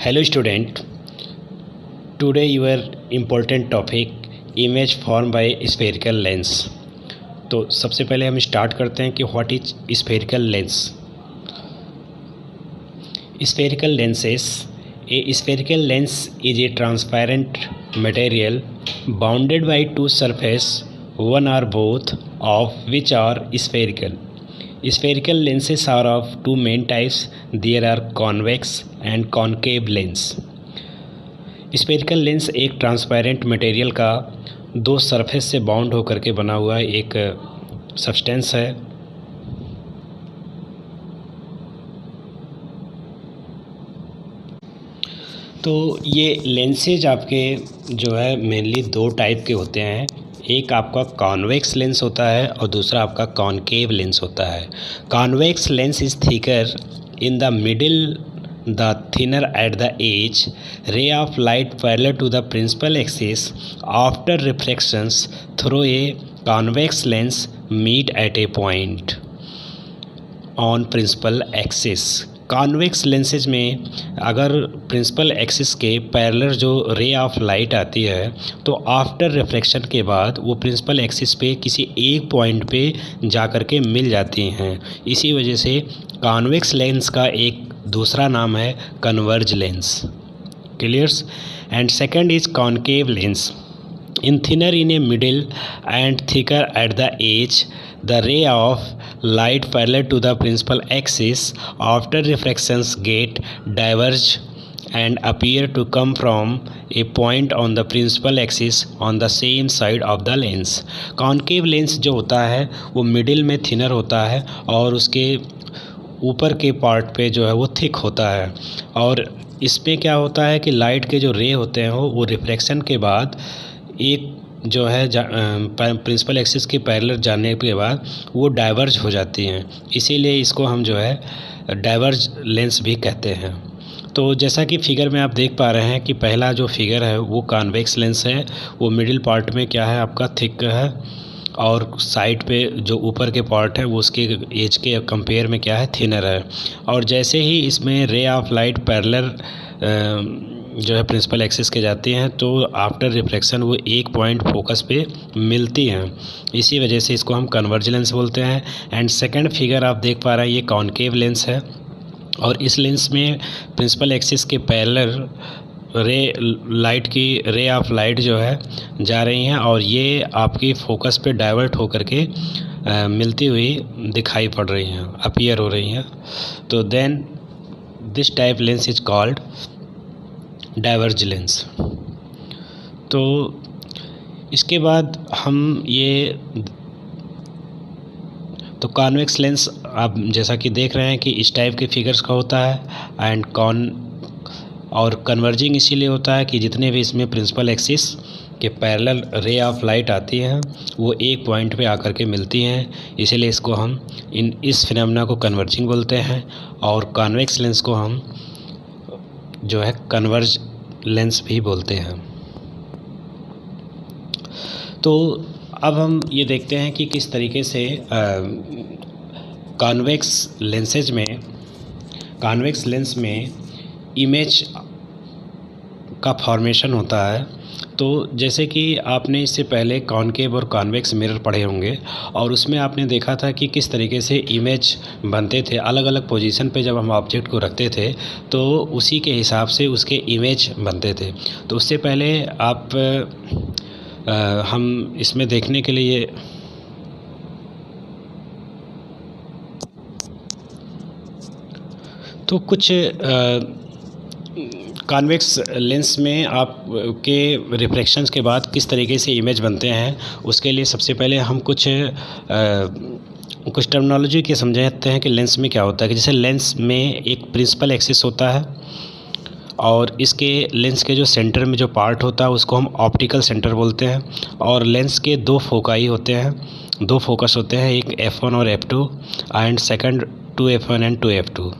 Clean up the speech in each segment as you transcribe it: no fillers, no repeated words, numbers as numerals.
Hello student, today your important topic image formed by spherical lens। तो सबसे पहले हम स्टार्ट करते हैं कि what is spherical lens. Spherical lenses, A spherical lens is a transparent material bounded by two surface, one or both of which are spherical. Spherical lenses are of two main types. There are convex and concave lens. Spherical lens एक transparent material का दो surface से bound होकर के बना हुआ एक substance है। तो ये लेंसेज आपके जो है मेनली दो टाइप के होते हैं। एक आपका कॉन्वेक्स लेंस होता है और दूसरा आपका कॉनकेव लेंस होता है। Convex lens is thicker in the middle, the thinner at the edge. Ray of light parallel to the principal axis after refractions through a convex lens meet at a point on principal axis. Convex lenses में अगर principal axis के parallel जो रे of light आती है तो after reflection के बाद वो प्रिंसिपल एक्सिस पे किसी एक पॉइंट पे जा कर के मिल जाती हैं। इसी वजह से कॉन्वेक्स लेंस का एक दूसरा नाम है converge lens. Clears? And second is concave lens. In thinner in a middle and thicker at the edge, the ray of light parallel to the principal axis after refractions get diverge and appear to come from a point on the principal axis on the same side of the lens. Concave lens जो होता है वो middle में thinner होता है और उसके ऊपर के पार्ट पे जो है वो थिक होता है। और इसमें क्या होता है कि लाइट के जो रे होते हैं वो रिफ्लेक्शन के बाद एक जो है प्रिंसिपल एक्सिस के पैरेलल जाने के बाद वो डाइवर्ज हो जाती हैं, इसीलिए इसको हम जो है डाइवर्ज लेंस भी कहते हैं। तो जैसा कि फिगर में आप देख पा रहे हैं कि पहला जो फिगर है वो कॉन्वेक्स लेंस है। वो मिडिल पार्ट में क्या है आपका थिक है और साइड पे जो ऊपर के पार्ट है वो उसके एज के कंपेयर में क्या है थिनर है। और जैसे ही इसमें रे ऑफ लाइट पैरेलल जो है प्रिंसिपल एक्सिस के जाती हैं तो आफ्टर रिफ्लेक्शन वो एक पॉइंट फोकस पे मिलती हैं, इसी वजह से इसको हम कन्वर्ज लेंस बोलते हैं। एंड सेकंड फिगर आप देख पा रहे हैं ये कॉनकेव लेंस है और इस लेंस में प्रिंसिपल एक्सिस के पैरेलल लाइट की रे ऑफ लाइट जो है जा रही हैं और ये आपकी फोकस पे डाइवर्ट होकर के मिलती हुई दिखाई पड़ रही हैं, अपीयर हो रही हैं। तो then this type lens is called diverge lens. तो इसके बाद हम ये तो कॉन्वेक्स लेंस आप जैसा कि देख रहे हैं कि इस टाइप के फिगर्स का होता है एंड और कन्वर्जिंग इसीलिए होता है कि जितने भी इसमें प्रिंसिपल एक्सिस के पैरेलल रे ऑफ लाइट आती हैं वो एक पॉइंट पे आकर के मिलती हैं, इसीलिए इसको हम इस फिनोमेना को कन्वर्जिंग बोलते हैं। और कॉन्वेक्स लेंस को हम जो है कन्वर्ज लेंस भी बोलते हैं। तो अब हम ये देखते हैं कि किस तरीके से कॉन्वेक्स लेंस में इमेज का फॉर्मेशन होता है। तो जैसे कि आपने इससे पहले कॉनकेव और कॉन्वेक्स मिरर पढ़े होंगे और उसमें आपने देखा था कि किस तरीके से इमेज बनते थे। अलग अलग पोजीशन पे जब हम ऑब्जेक्ट को रखते थे तो उसी के हिसाब से उसके इमेज बनते थे। तो उससे पहले हम इसमें देखने के लिए तो कुछ कॉन्वेक्स लेंस में आप के रिफ्लेक्शंस के बाद किस तरीके से इमेज बनते हैं उसके लिए सबसे पहले हम कुछ टर्मिनोलॉजी के समझाते हैं कि लेंस में क्या होता है। कि जैसे लेंस में एक प्रिंसिपल एक्सिस होता है और इसके लेंस के जो सेंटर में जो पार्ट होता है उसको हम ऑप्टिकल सेंटर बोलते हैं। और लेंस के दो फोकाई होते हैं, दो फोकस होते हैं, एक F1 और F2 and second 2F1 and 2F2।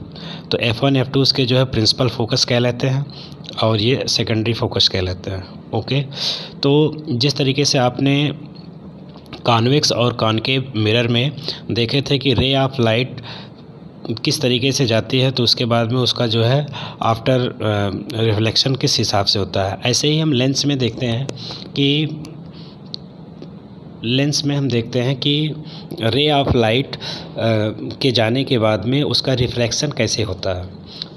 तो F1 F2 उसके जो है प्रिंसिपल फोकस कहलाते हैं और ये सेकेंडरी फोकस कहलाते हैं। ओके, तो जिस तरीके से आपने कॉन्वेक्स और कॉनकेव मिरर में देखे थे कि रे ऑफ लाइट किस तरीके से जाती है, तो उसके बाद में उसका जो है आफ्टर रिफ्लेक्शन किस हिसाब से होता है। ऐसे ही हम लेंस में देखते हैं कि रे ऑफ लाइट के जाने के बाद में उसका रिफ्लेक्शन कैसे होता है।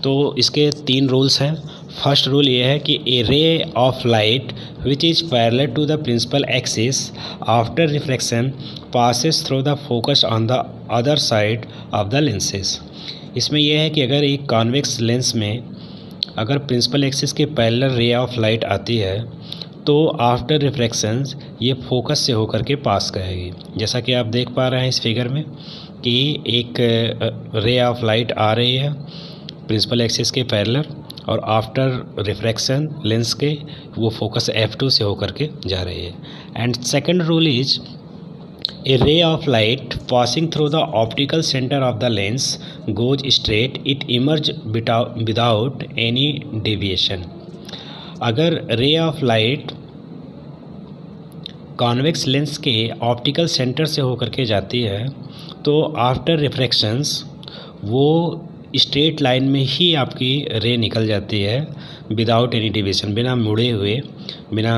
तो इसके 3 रूल्स हैं। फर्स्ट रूल ये है कि a ray of light which is parallel to the principal axis after reflection passes through the focus on the other side of the lenses. इसमें यह है कि अगर एक कॉन्वेक्स लेंस में अगर प्रिंसिपल एक्सिस के पैरेलल रे ऑफ लाइट आती है तो आफ्टर रिफ्लेक्शन ये फोकस से होकर के पास करेगी। जैसा कि आप देख पा रहे हैं इस फिगर में कि एक रे ऑफ लाइट आ रही है प्रिंसिपल एक्सिस के पैरेलल और आफ्टर रिफ्लेक्शन लेंस के वो फोकस F2 से होकर के जा रही है। And second rule is a ray of light passing through the optical centre of the lens goes straight, it emerge without any deviation. अगर ray of light convex lens के ऑप्टिकल सेंटर से होकर के जाती है तो आफ्टर रिफ्रैक्शंस वो straight line में ही आपकी रे निकल जाती है विदाउट एनी डेविएशन, बिना मुड़े हुए, बिना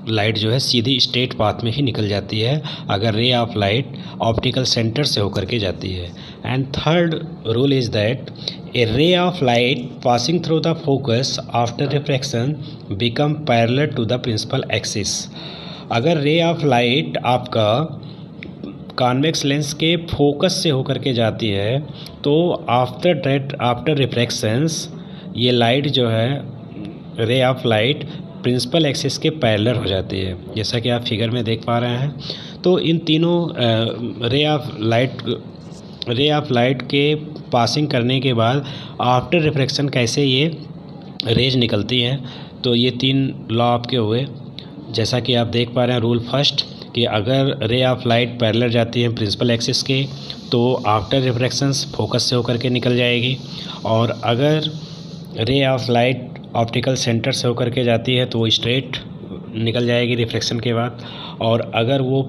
लाइट जो है सीधी स्ट्रेट पाथ में ही निकल जाती है अगर ray of light optical centre से होकर के जाती है। And third rule is that a ray of light passing through the focus after refraction become parallel to the principal axis. अगर रे ऑफ लाइट आपका कॉन्वेक्स लेंस के focus से होकर के जाती है तो आफ्टर रिफ्रैक्शंस ये लाइट जो है ray of light principal axis के पैरेलल हो जाती है, जैसा कि आप फिगर में देख पा रहे हैं। तो इन तीनों रे ऑफ लाइट के पासिंग करने के बाद आफ्टर रिफ्रैक्शन कैसे ये रेज निकलती हैं, तो ये 3 लॉ आपके हुए। जैसा कि आप देख पा रहे हैं रूल फर्स्ट कि अगर रे ऑफ लाइट पैरेलल जाती है प्रिंसिपल एक्सिस के तो आफ्टर रिफ्रैक्शंस फोकस से होकर के निकल जाएगी, और अगर ray of light optical centre से होकर के जाती है तो वो स्ट्रेट निकल जाएगी रिफ्लेक्शन के बाद, और अगर वो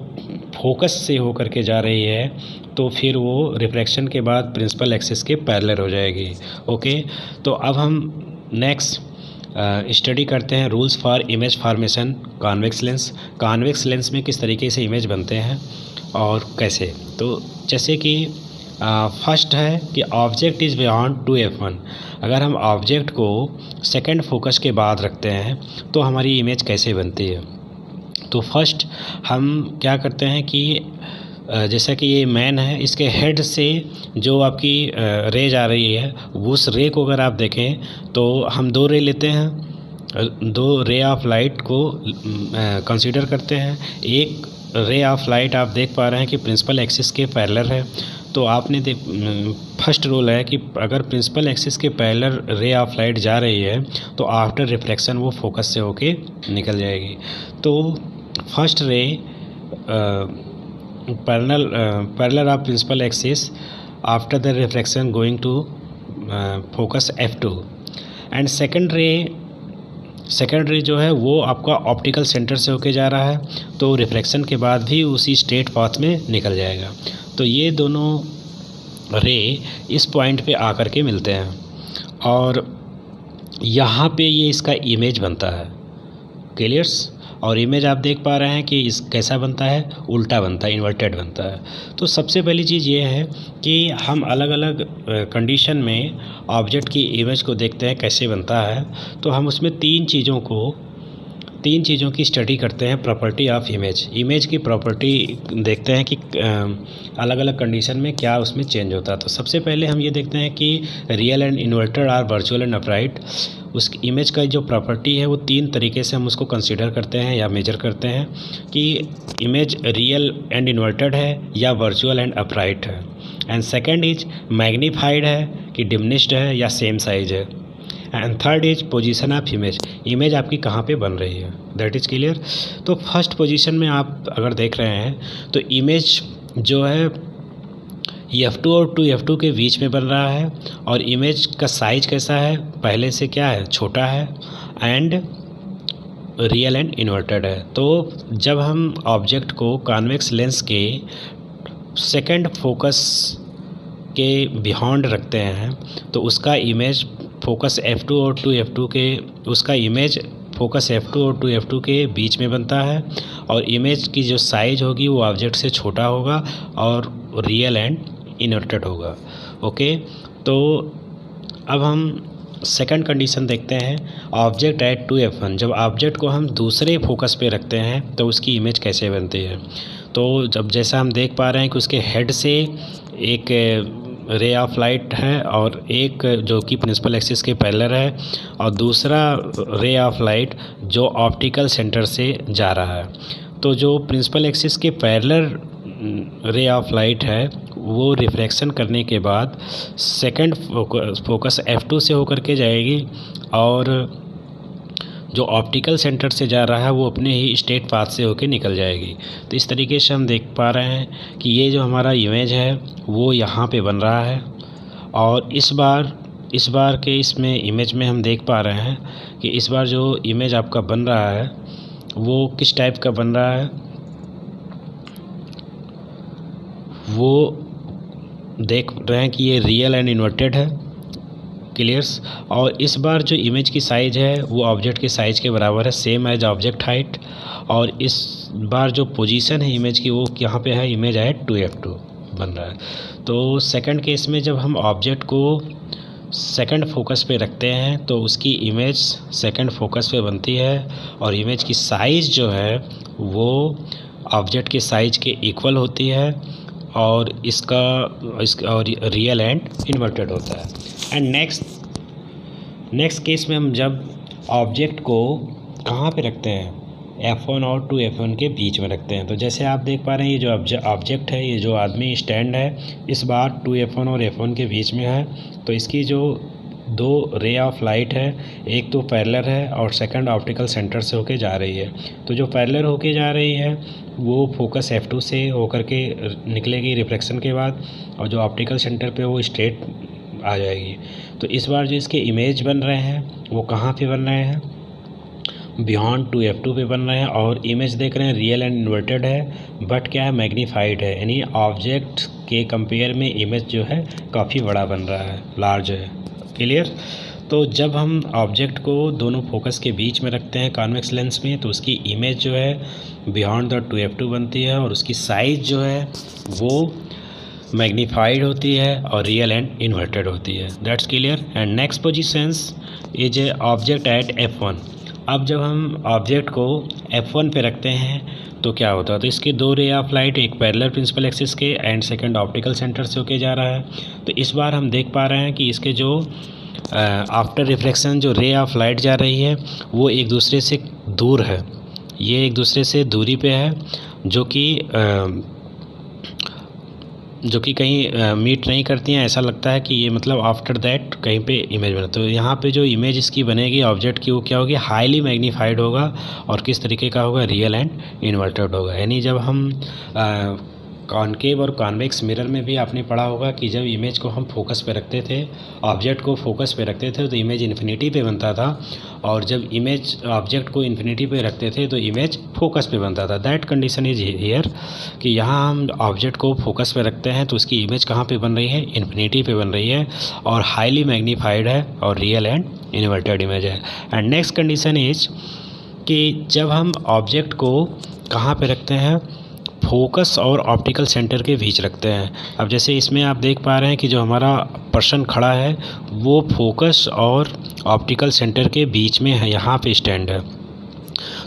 फोकस से होकर के जा रही है तो फिर वो रिफ्रैक्शन के बाद प्रिंसिपल एक्सिस के पैरेलल हो जाएगी। ओके, तो अब हम नेक्स्ट स्टडी करते हैं rules for image formation convex lens. Convex lens में किस तरीके से इमेज बनते हैं और कैसे। तो जैसे कि फर्स्ट है कि ऑब्जेक्ट इज़ बियॉन्ड 2f1। अगर हम ऑब्जेक्ट को सेकंड फोकस के बाद रखते हैं तो हमारी इमेज कैसे बनती है। तो फर्स्ट हम क्या करते हैं कि जैसा कि ये मैन है, इसके हेड से जो आपकी रे जा रही है उस रे को अगर आप देखें तो हम 2 रे लेते हैं, 2 रे ऑफ लाइट को कंसीडर करते हैं। एक रे ऑफ लाइट आप देख पा रहे हैं कि प्रिंसिपल एक्सिस के पैरेलल है, तो आपने फर्स्ट रूल है कि अगर प्रिंसिपल एक्सिस के पैरेलल रे ऑफ लाइट जा रही है तो आफ्टर रिफ्लेक्शन वो फोकस से होके निकल जाएगी। तो first ray parallel of principal axis after the reflection going to focus F2। And second ray जो है वो आपका ऑप्टिकल सेंटर से होके जा रहा है तो रिफ्लेक्शन के बाद भी उसी स्ट्रेट पाथ में निकल जाएगा। तो ये दोनों रे इस पॉइंट पे आकर के मिलते हैं और यहाँ पे ये इसका इमेज बनता है, क्लियर्स। और इमेज आप देख पा रहे हैं कि इस कैसा बनता है, उल्टा बनता है, इन्वर्टेड बनता है। तो सबसे पहली चीज़ ये है कि हम अलग अलग कंडीशन में ऑब्जेक्ट की इमेज को देखते हैं कैसे बनता है। तो हम उसमें 3 चीज़ों की स्टडी करते हैं, प्रॉपर्टी ऑफ इमेज की प्रॉपर्टी देखते हैं कि अलग अलग कंडीशन में क्या उसमें चेंज होता है। तो सबसे पहले हम ये देखते हैं कि रियल एंड इन्वर्टेड और वर्चुअल एंड अपराइट, उस इमेज का जो प्रॉपर्टी है वो 3 तरीके से हम उसको कंसीडर करते हैं या मेजर करते हैं कि इमेज रियल एंड इन्वर्टेड है या वर्चुअल एंड अपराइट है। एंड सेकेंड इज मैग्नीफाइड है कि डिमिनिश्ड है या सेम साइज है। And third is position of image आपकी कहाँ पे बन रही है, दैट इज़ क्लियर। तो फर्स्ट पोजीशन में आप अगर देख रहे हैं तो इमेज जो है F2 और 2F2 के बीच में बन रहा है और इमेज का साइज कैसा है, पहले से क्या है, छोटा है एंड रियल एंड इन्वर्टेड है। तो जब हम ऑब्जेक्ट को कॉन्वेक्स लेंस के सेकंड फोकस के बियॉन्ड रखते हैं तो उसका इमेज फोकस F2 और 2F2 के उसका इमेज फोकस F2 और 2F2 के बीच में बनता है और इमेज की जो साइज होगी वो ऑब्जेक्ट से छोटा होगा और रियल एंड इन्वर्टेड होगा। ओके, तो अब हम सेकंड कंडीशन देखते हैं, ऑब्जेक्ट एट 2F1। जब ऑब्जेक्ट को हम दूसरे फोकस पे रखते हैं तो उसकी इमेज कैसे बनती है। तो जब जैसा हम देख पा रहे हैं कि उसके हेड से एक रे ऑफ लाइट है और एक जो कि प्रिंसिपल एक्सिस के पैरेलल है और दूसरा रे ऑफ लाइट जो ऑप्टिकल सेंटर से जा रहा है। तो जो प्रिंसिपल एक्सिस के पैरेलल रे ऑफ लाइट है वो रिफ्रैक्शन करने के बाद सेकंड फोकस F2 से होकर के जाएगी और जो ऑप्टिकल सेंटर से जा रहा है वो अपने ही स्ट्रेट पाथ से होकर निकल जाएगी। तो इस तरीके से हम देख पा रहे हैं कि ये जो हमारा इमेज है वो यहाँ पे बन रहा है और इस बार के इसमें इमेज में हम देख पा रहे हैं कि इस बार जो इमेज आपका बन रहा है वो किस टाइप का बन रहा है, वो देख रहे हैं कि ये रियल एंड इन्वर्टेड है, क्लियर्स। और इस बार जो इमेज की साइज़ है वो ऑब्जेक्ट के साइज़ के बराबर है, सेम एज ऑब्जेक्ट हाइट। और इस बार जो पोजीशन है इमेज की वो यहाँ पे है, इमेज एट 2F2 बन रहा है। तो सेकंड केस में जब हम ऑब्जेक्ट को सेकंड फोकस पे रखते हैं तो उसकी इमेज सेकंड फोकस पे बनती है और इमेज की साइज़ जो है वो ऑब्जेक्ट के साइज़ के इक्वल होती है और इसका और रियल एंड इन्वर्टेड होता है। एंड नेक्स्ट केस में हम जब ऑब्जेक्ट को कहाँ पे रखते हैं, F1 और 2F1 के बीच में रखते हैं। तो जैसे आप देख पा रहे हैं ये जो ऑब्जेक्ट है, ये जो आदमी स्टैंड है, इस बार 2F1 और F1 के बीच में है। तो इसकी जो दो रे ऑफ लाइट है, एक तो पैरेलल है और सेकंड ऑप्टिकल सेंटर से होके जा रही है। तो जो पैरेलल होके जा रही है वो फोकस F2 से होकर के निकलेगी रिफ्लेक्शन के बाद और जो ऑप्टिकल सेंटर पे वो स्ट्रेट आ जाएगी। तो इस बार जो इसके इमेज बन रहे हैं वो कहाँ पे बन रहे हैं, बियॉन्ड 2F2 पे बन रहे हैं और इमेज देख रहे हैं रियल एंड इन्वर्टेड है बट क्या है, मैग्नीफाइड है, यानी ऑब्जेक्ट के कंपेयर में इमेज जो है काफ़ी बड़ा बन रहा है, लार्ज है, क्लियर। तो जब हम ऑब्जेक्ट को दोनों फोकस के बीच में रखते हैं कॉन्वेक्स लेंस में तो उसकी इमेज जो है बियॉन्ड द 2F2 बनती है और उसकी साइज़ जो है वो मैग्नीफाइड होती है और रियल एंड इन्वर्टेड होती है, that's clear. And next positions is a object at F1। अब जब हम ऑब्जेक्ट को F1 पे रखते हैं तो क्या होता है, तो इसके दो रे ऑफ लाइट, एक पैरेलल प्रिंसिपल एक्सिस के एंड सेकंड ऑप्टिकल सेंटर से होके जा रहा है। तो इस बार हम देख पा रहे हैं कि इसके जो आफ्टर रिफ्लेक्शन जो रे ऑफ लाइट जा रही है वो एक दूसरे से दूर है, ये एक दूसरे से दूरी पे है जो कि कहीं मीट नहीं करती हैं। ऐसा लगता है कि ये मतलब आफ्टर दैट कहीं पे इमेज बना। तो यहाँ पे जो इमेज इसकी बनेगी ऑब्जेक्ट की वो क्या होगी, हाईली मैग्नीफाइड होगा और किस तरीके का होगा, रियल एंड इन्वर्टेड होगा। यानी जब हम कॉनकेव और कॉन्वेक्स मिरर में भी आपने पढ़ा होगा कि जब इमेज को हम फोकस पे रखते थे, ऑब्जेक्ट को फोकस पे रखते थे तो इमेज इन्फिनिटी पे बनता था और जब इमेज ऑब्जेक्ट को इन्फिनिटी पे रखते थे तो इमेज फोकस पे बनता था। दैट कंडीशन इज हियर कि यहाँ हम ऑब्जेक्ट को फोकस पे रखते हैं तो उसकी इमेज कहाँ पे बन रही है, इन्फिनिटी पे बन रही है और हाईली मैग्नीफाइड है और रियल एंड इन्वर्टेड इमेज है। एंड नेक्स्ट कंडीशन इज कि जब हम ऑब्जेक्ट को कहाँ पे रखते हैं, फोकस और ऑप्टिकल सेंटर के बीच रखते हैं। अब जैसे इसमें आप देख पा रहे हैं कि जो हमारा पर्सन खड़ा है वो फोकस और ऑप्टिकल सेंटर के बीच में है, यहाँ पे स्टैंड है।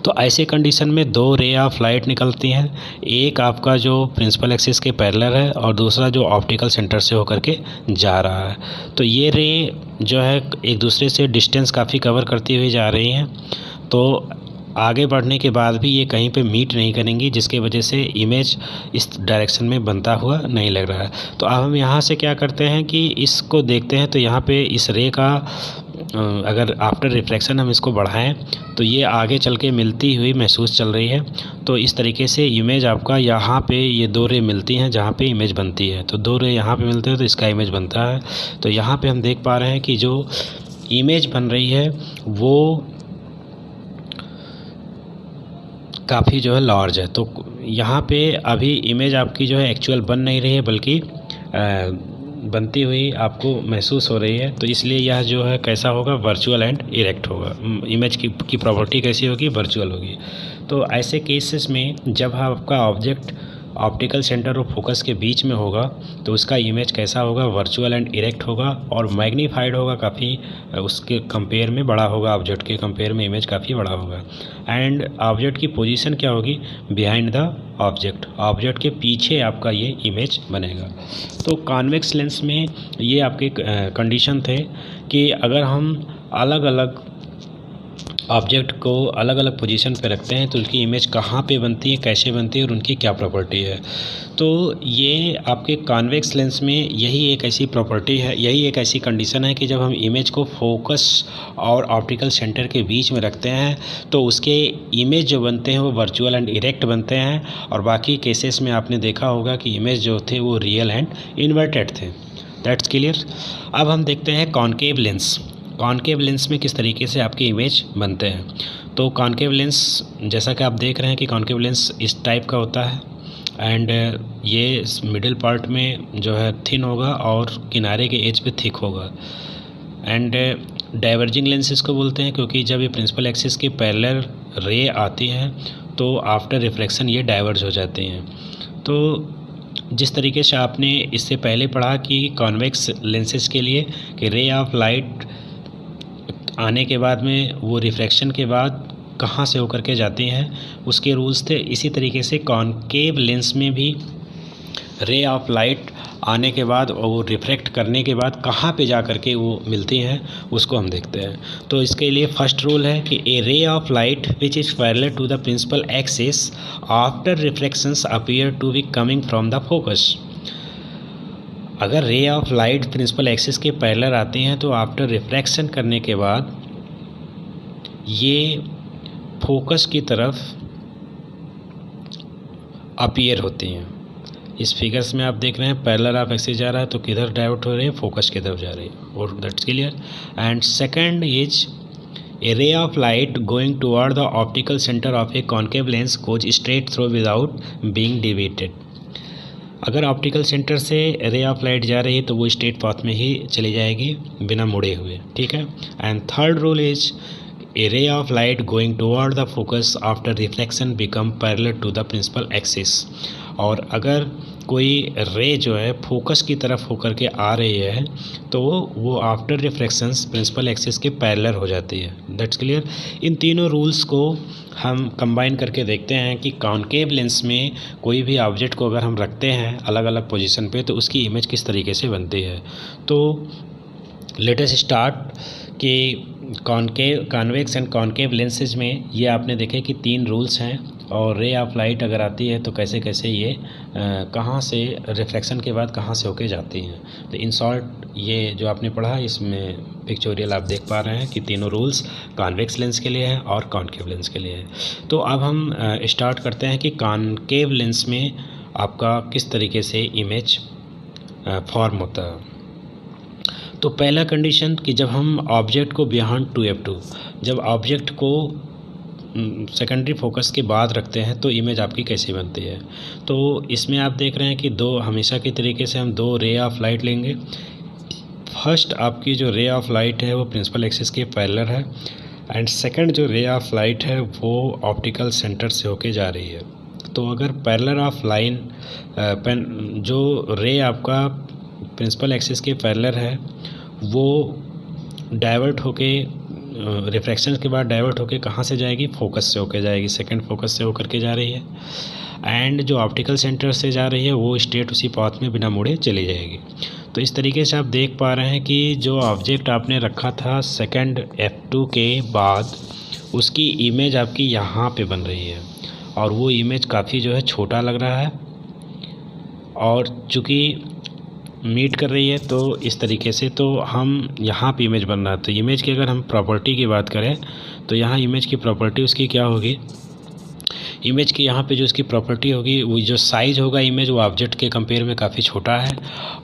तो ऐसे कंडीशन में दो रे ऑफ लाइट निकलती हैं, एक आपका जो प्रिंसिपल एक्सिस के पैरेलल है और दूसरा जो ऑप्टिकल सेंटर से होकर के जा रहा है। तो ये रे जो है एक दूसरे से डिस्टेंस काफ़ी कवर करती हुई जा रही हैं, तो आगे बढ़ने के बाद भी ये कहीं पे मीट नहीं करेंगी, जिसके वजह से इमेज इस डायरेक्शन में बनता हुआ नहीं लग रहा है। तो अब हम यहाँ से क्या करते हैं कि इसको देखते हैं, तो यहाँ पे इस रे का अगर आफ्टर रिफ्लेक्शन हम इसको बढ़ाएं तो ये आगे चल के मिलती हुई महसूस चल रही है। तो इस तरीके से इमेज आपका यहाँ पे ये दो रे मिलती हैं जहाँ पे इमेज बनती है, तो दो रे यहाँ पे मिलते हैं तो इसका इमेज बनता है। तो यहाँ पे हम देख पा रहे हैं कि जो इमेज बन रही है वो काफ़ी जो है लार्ज है। तो यहाँ पे अभी इमेज आपकी जो है एक्चुअल बन नहीं रही है, बल्कि बनती हुई आपको महसूस हो रही है, तो इसलिए यह जो है कैसा होगा, वर्चुअल एंड इरेक्ट होगा। इमेज की प्रॉपर्टी कैसी होगी, वर्चुअल होगी। तो ऐसे केसेस में जब आपका ऑब्जेक्ट ऑप्टिकल सेंटर और फोकस के बीच में होगा तो उसका इमेज कैसा होगा, वर्चुअल एंड इरेक्ट होगा और मैग्नीफाइड होगा, काफ़ी उसके कंपेयर में बड़ा होगा, ऑब्जेक्ट के कंपेयर में इमेज काफ़ी बड़ा होगा। एंड ऑब्जेक्ट की पोजीशन क्या होगी, बिहाइंड द ऑब्जेक्ट के पीछे आपका ये इमेज बनेगा। तो कॉन्वेक्स लेंस में ये आपके कंडीशन थे कि अगर हम अलग अलग ऑब्जेक्ट को अलग अलग पोजीशन पे रखते हैं तो उनकी इमेज कहाँ पे बनती है, कैसे बनती है और उनकी क्या प्रॉपर्टी है। तो ये आपके कॉन्वेक्स लेंस में यही एक ऐसी प्रॉपर्टी है, यही एक ऐसी कंडीशन है कि जब हम इमेज को फोकस और ऑप्टिकल सेंटर के बीच में रखते हैं तो उसके इमेज जो बनते हैं वो वर्चुअल एंड इरेक्ट बनते हैं, और बाकी केसेस में आपने देखा होगा कि इमेज जो थे वो रियल एंड इन्वर्टेड थे। That's clear. अब हम देखते हैं कॉनकेव लेंस। कॉनकेव लेंस में किस तरीके से आपके इमेज बनते हैं। तो कॉनकेव लेंस जैसा कि आप देख रहे हैं कि कॉनकेव लेंस इस टाइप का होता है एंड ये मिडिल पार्ट में जो है थिन होगा और किनारे के एज पे थिक होगा। एंड डाइवर्जिंग लेंस इसको बोलते हैं क्योंकि जब ये प्रिंसिपल एक्सिस के पैरेलल रे आती हैं तो आफ्टर रिफ्लेक्शन ये डाइवर्ज हो जाती हैं। तो जिस तरीके से आपने इससे पहले पढ़ा कि कॉन्वेक्स लेंसेज के लिए कि रे ऑफ लाइट आने के बाद में वो रिफ्रैक्शन के बाद कहाँ से होकर के जाती हैं, उसके रूल्स थे। इसी तरीके से कॉनकेव लेंस में भी रे ऑफ लाइट आने के बाद और वो रिफ्रैक्ट करने के बाद कहाँ पे जा कर के वो मिलती हैं, उसको हम देखते हैं। तो इसके लिए फर्स्ट रूल है कि a ray of light which is parallel to the principal axis after refractions appear to be coming from the focus. अगर ray of light principal axis के पैरेलल आती हैं तो आफ्टर रिफ्रैक्शन करने के बाद ये फोकस की तरफ अपीयर होती हैं। इस फिगर्स में आप देख रहे हैं पैरेलल ऑफ एक्सिस जा रहा है तो किधर डाइवर्ट हो रही है, फोकस की तरफ जा रही है, और that's clear. And second is a ray of light going toward the optical centre of A concave lens goes straight through without being deviated. अगर ऑप्टिकल सेंटर से रे ऑफ लाइट जा रही है तो वो स्ट्रेट पाथ में ही चली जाएगी बिना मुड़े हुए, ठीक है। And third rule is a ray of light going toward the focus after reflection become parallel to the principal axis. और अगर कोई रे जो है फोकस की तरफ होकर के आ रही है तो वो आफ्टर रिफ्लेक्शंस प्रिंसिपल एक्सिस के पैरेलल हो जाती है। That's clear. इन तीनों रूल्स को हम कंबाइन करके देखते हैं कि कॉनकेव लेंस में कोई भी ऑब्जेक्ट को अगर हम रखते हैं अलग अलग पोजीशन पे तो उसकी इमेज किस तरीके से बनती है। तो लेट अस स्टार्ट कि कॉन्वेक्स एंड कॉनकेव लेंसेज में ये आपने देखे कि तीन रूल्स हैं, और रे ऑफ लाइट अगर आती है तो कैसे कैसे ये कहाँ से रिफ्लेक्शन के बाद कहाँ से होके जाती हैं। तो इन शॉर्ट ये जो आपने पढ़ा इसमें पिक्चोरियल आप देख पा रहे हैं कि तीनों रूल्स कॉन्वेक्स लेंस के लिए हैं और कॉनकेव लेंस के लिए है। तो अब हम स्टार्ट करते हैं कि कॉनकेव लेंस में आपका किस तरीके से इमेज फॉर्म होता है। तो पहला कंडीशन कि जब हम ऑब्जेक्ट को बियॉन्ड 2f2, जब ऑब्जेक्ट को सेकेंडरी फोकस के बाद रखते हैं तो इमेज आपकी कैसी बनती है। तो इसमें आप देख रहे हैं कि दो हमेशा की तरीके से हम दो रे ऑफ लाइट लेंगे। फर्स्ट आपकी जो रे ऑफ लाइट है वो प्रिंसिपल एक्सिस के पैरेलल है, एंड सेकंड जो रे ऑफ लाइट है वो ऑप्टिकल सेंटर से होके जा रही है। तो अगर पैरेलल ऑफ लाइन जो रे आपका प्रिंसिपल एक्सिस के पैरेलल है वो डाइवर्ट होके रिफ्रैक्शन के बाद डाइवर्ट होके कहाँ से जाएगी, फोकस से होके जाएगी, सेकंड फोकस से होकर के जा रही है। एंड जो ऑप्टिकल सेंटर से जा रही है वो स्ट्रेट उसी पाथ में बिना मुड़े चली जाएगी। तो इस तरीके से आप देख पा रहे हैं कि जो ऑब्जेक्ट आपने रखा था सेकंड f2 के बाद उसकी इमेज आपकी यहाँ पे बन रही है, और वो इमेज काफ़ी जो है छोटा लग रहा है, और चूँकि मीट कर रही है तो इस तरीके से तो हम यहाँ पे इमेज बन रहा है। तो इमेज की अगर हम प्रॉपर्टी की बात करें तो यहाँ इमेज की प्रॉपर्टी उसकी क्या होगी, इमेज की यहाँ पे जो उसकी प्रॉपर्टी होगी वो जो साइज़ होगा इमेज वो ऑब्जेक्ट के कंपेयर में काफ़ी छोटा है,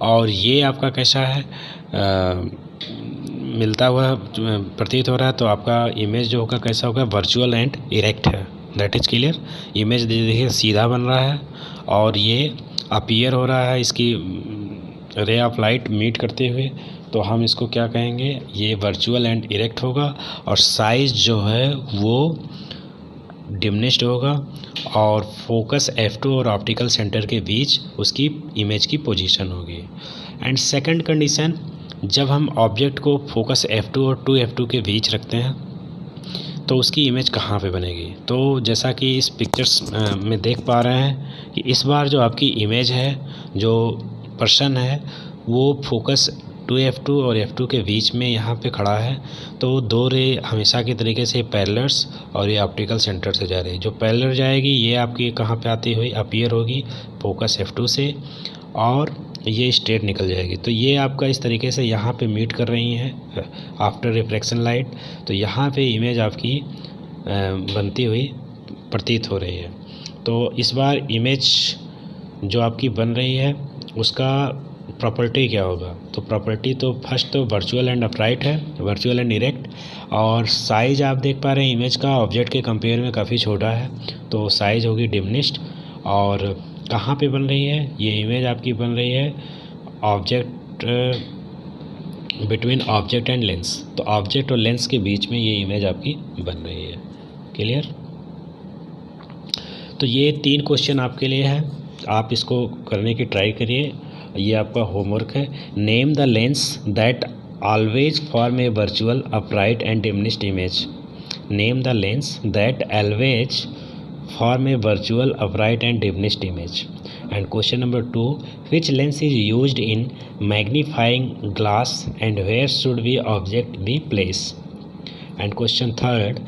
और ये आपका कैसा है मिलता हुआ प्रतीत हो रहा है। तो आपका इमेज जो होगा कैसा होगा, वर्चुअल एंड इरेक्ट है। That is clear. इमेज देखिए सीधा बन रहा है और ये अपीयर हो रहा है, इसकी रे ऑफ लाइट मीट करते हुए, तो हम इसको क्या कहेंगे, ये वर्चुअल एंड इरेक्ट होगा और साइज जो है वो डिमिनिश्ड होगा और फोकस F2 और ऑप्टिकल सेंटर के बीच उसकी इमेज की पोजीशन होगी। एंड सेकंड कंडीशन, जब हम ऑब्जेक्ट को फोकस F2 और 2F2 के बीच रखते हैं तो उसकी इमेज कहाँ पे बनेगी। तो जैसा कि इस पिक्चर्स में देख पा रहे हैं कि इस बार जो आपकी इमेज है, जो पर्सन है वो फोकस 2F2 और F2 के बीच में यहाँ पे खड़ा है। तो दो रे हमेशा की तरीके से पैरेलल्स और ये ऑप्टिकल सेंटर से जा रही है। जो पैरेलल जाएगी ये आपकी कहाँ पे आती हुई अपीयर होगी, फोकस F2 से, और ये स्ट्रेट निकल जाएगी। तो ये आपका इस तरीके से यहाँ पे मीट कर रही हैं आफ्टर रिफ्लेक्शन लाइट। तो यहाँ पे इमेज आपकी बनती हुई प्रतीत हो रही है। तो इस बार इमेज जो आपकी बन रही है उसका प्रॉपर्टी क्या होगा। तो प्रॉपर्टी तो फर्स्ट तो वर्चुअल एंड अपराइट है, वर्चुअल एंड इरेक्ट, और साइज आप देख पा रहे हैं इमेज का ऑब्जेक्ट के कंपेयर में काफ़ी छोटा है, तो साइज होगी डिमिनिश्ड। और कहाँ पे बन रही है, ये इमेज आपकी बन रही है object between object and lens. तो ऑब्जेक्ट और लेंस के बीच में ये इमेज आपकी बन रही है। क्लियर। तो ये 3 क्वेश्चन आपके लिए है, आप इसको करने की ट्राई करिए। ये आपका होमवर्क है। Name the lens that always form A virtual upright and diminished image. Name the lens that always form a virtual upright and diminished image. And question number 2, which lens is used in magnifying glass and where should the object be placed? And question 3,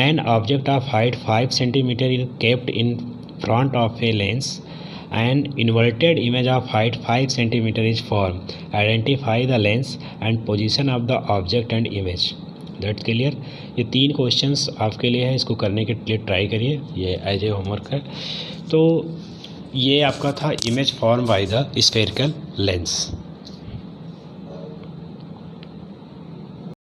an object of height 5 cm is kept in front of a lens. An inverted image of height 5 cm is formed. Identify the lens and position of the object and image. That clear. ये 3 questions आपके लिए है, इसको करने के लिए try करिए, ये एज ए होमवर्क है। तो ये आपका था image form by the spherical lens.